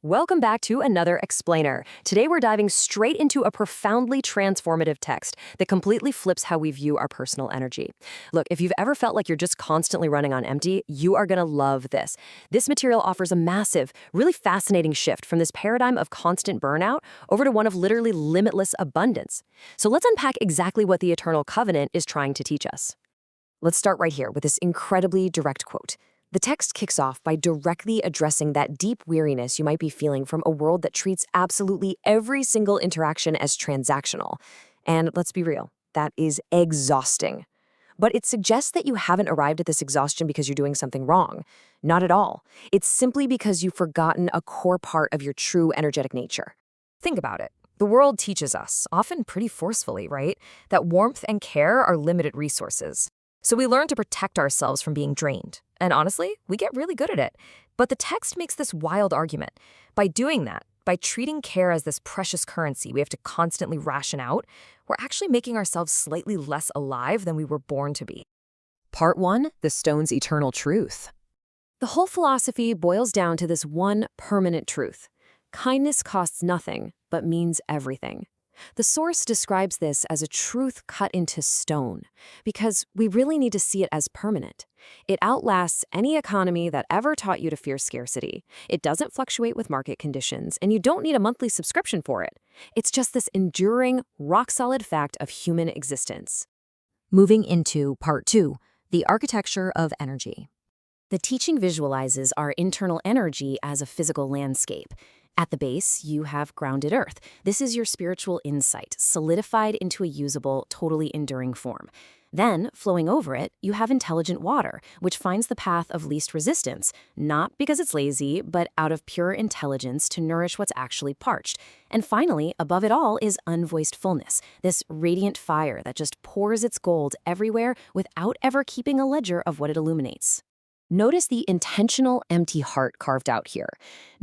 Welcome back to another Explainer. Today we're diving straight into a profoundly transformative text that completely flips how we view our personal energy. Look, if you've ever felt like you're just constantly running on empty, you are going to love this. This material offers a massive, really fascinating shift from this paradigm of constant burnout over to one of literally limitless abundance. So let's unpack exactly what the Eternal Covenant is trying to teach us. Let's start right here with this incredibly direct quote. The text kicks off by directly addressing that deep weariness you might be feeling from a world that treats absolutely every single interaction as transactional. And let's be real, that is exhausting. But it suggests that you haven't arrived at this exhaustion because you're doing something wrong. Not at all. It's simply because you've forgotten a core part of your true energetic nature. Think about it. The world teaches us, often pretty forcefully, right, that warmth and care are limited resources. So we learn to protect ourselves from being drained. And honestly, we get really good at it. But the text makes this wild argument. By doing that, by treating care as this precious currency we have to constantly ration out, we're actually making ourselves slightly less alive than we were born to be. Part 1, the stone's eternal truth. The whole philosophy boils down to this one permanent truth. Kindness costs nothing, but means everything. The source describes this as a truth cut into stone, because we really need to see it as permanent. It outlasts any economy that ever taught you to fear scarcity. It doesn't fluctuate with market conditions, and you don't need a monthly subscription for it. It's just this enduring, rock-solid fact of human existence. Moving into Part 2, the architecture of energy. The teaching visualizes our internal energy as a physical landscape. At the base, you have grounded earth. This is your spiritual insight, solidified into a usable, totally enduring form. Then, flowing over it, you have intelligent water, which finds the path of least resistance, not because it's lazy, but out of pure intelligence to nourish what's actually parched. And finally, above it all is unvoiced fullness, this radiant fire that just pours its gold everywhere without ever keeping a ledger of what it illuminates. Notice the intentional empty heart carved out here.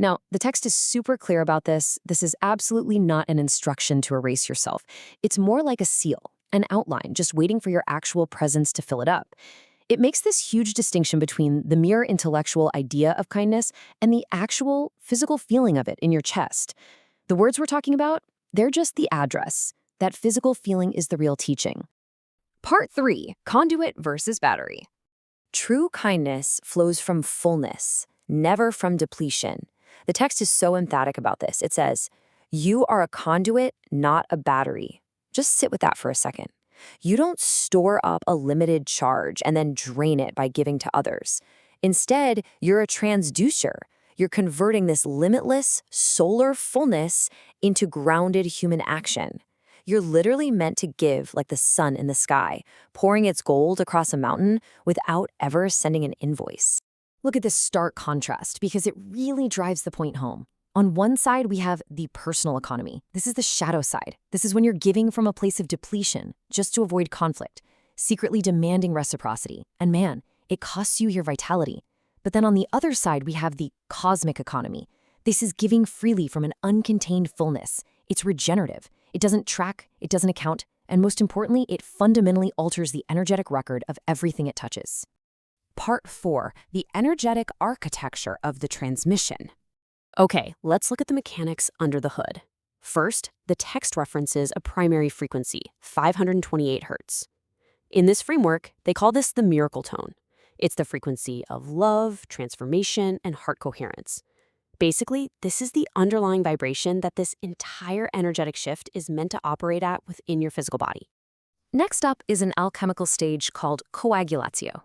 Now, the text is super clear about this. This is absolutely not an instruction to erase yourself. It's more like a seal, an outline, just waiting for your actual presence to fill it up. It makes this huge distinction between the mere intellectual idea of kindness and the actual physical feeling of it in your chest. The words we're talking about, they're just the address. That physical feeling is the real teaching. Part 3, conduit versus battery. True kindness flows from fullness, never from depletion. The text is so emphatic about this. It says, "You are a conduit, not a battery." Just sit with that for a second. You don't store up a limited charge and then drain it by giving to others. Instead, you're a transducer. You're converting this limitless, solar fullness into grounded human action. You're literally meant to give like the sun in the sky, pouring its gold across a mountain without ever sending an invoice. Look at this stark contrast because it really drives the point home. On one side, we have the personal economy. This is the shadow side. This is when you're giving from a place of depletion just to avoid conflict, secretly demanding reciprocity. And man, it costs you your vitality. But then on the other side, we have the cosmic economy. This is giving freely from an uncontained fullness. It's regenerative. It doesn't track, it doesn't account, and most importantly, it fundamentally alters the energetic record of everything it touches. Part 4, the energetic architecture of the transmission. Okay, let's look at the mechanics under the hood. First, the text references a primary frequency, 528 Hz. In this framework, they call this the miracle tone. It's the frequency of love, transformation, and heart coherence. Basically, this is the underlying vibration that this entire energetic shift is meant to operate at within your physical body. Next up is an alchemical stage called coagulatio.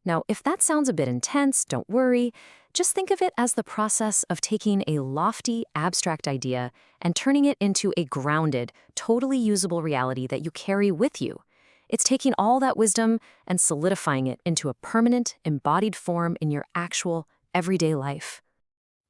Now, if that sounds a bit intense, don't worry. Just think of it as the process of taking a lofty, abstract idea and turning it into a grounded, totally usable reality that you carry with you. It's taking all that wisdom and solidifying it into a permanent, embodied form in your actual, everyday life.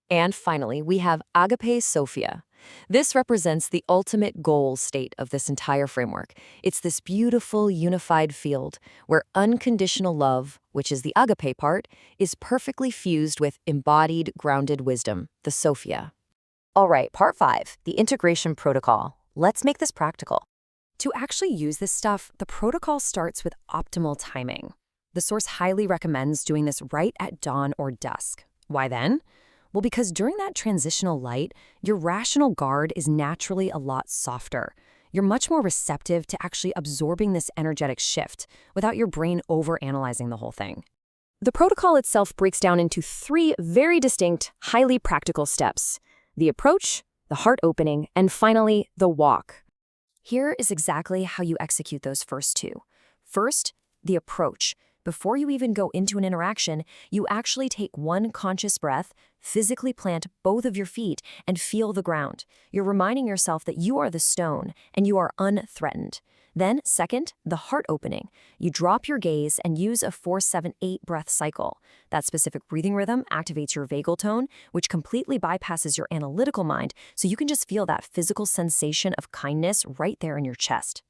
And finally, we have Agape Sophia. This represents the ultimate goal state of this entire framework. It's this beautiful, unified field where unconditional love, which is the agape part, is perfectly fused with embodied, grounded wisdom, the Sophia. All right, part 5, the integration protocol. Let's make this practical. To actually use this stuff, the protocol starts with optimal timing. The source highly recommends doing this right at dawn or dusk. Why then? Well, because during that transitional light, your rational guard is naturally a lot softer. You're much more receptive to actually absorbing this energetic shift without your brain overanalyzing the whole thing. The protocol itself breaks down into 3 very distinct, highly practical steps: the approach, the heart opening, and finally, the walk. Here is exactly how you execute those first 2. First, the approach. Before you even go into an interaction, you actually take one conscious breath, physically plant both of your feet, and feel the ground. You're reminding yourself that you are the stone and you are unthreatened. Then, second, the heart opening. You drop your gaze and use a 4-7-8 breath cycle. That specific breathing rhythm activates your vagal tone, which completely bypasses your analytical mind, so you can just feel that physical sensation of kindness right there in your chest.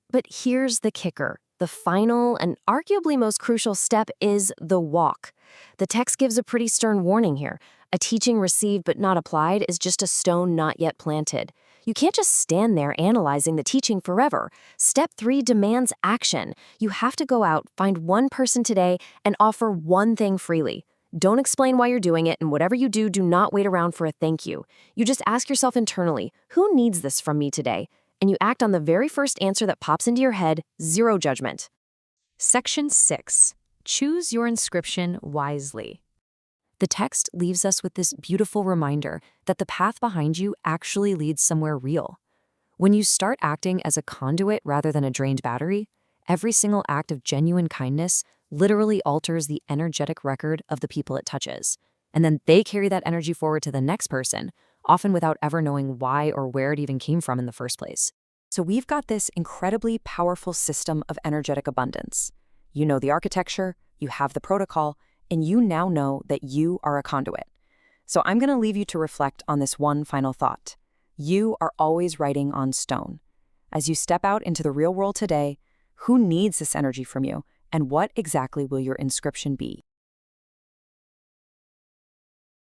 But here's the kicker. The final and arguably most crucial step is the walk. The text gives a pretty stern warning here. A teaching received but not applied is just a stone not yet planted. You can't just stand there analyzing the teaching forever. Step 3 demands action. You have to go out, find one person today, and offer one thing freely. Don't explain why you're doing it, and whatever you do, do not wait around for a thank you. You just ask yourself internally, who needs this from me today? And you act on the very first answer that pops into your head, zero judgment. Section 6. Choose your inscription wisely. The text leaves us with this beautiful reminder that the path behind you actually leads somewhere real. When you start acting as a conduit rather than a drained battery, every single act of genuine kindness literally alters the energetic record of the people it touches. And then they carry that energy forward to the next person, often without ever knowing why or where it even came from in the first place. So we've got this incredibly powerful system of energetic abundance. You know the architecture, you have the protocol, and you now know that you are a conduit. So I'm going to leave you to reflect on this one final thought. You are always writing on stone. As you step out into the real world today, who needs this energy from you, and what exactly will your inscription be?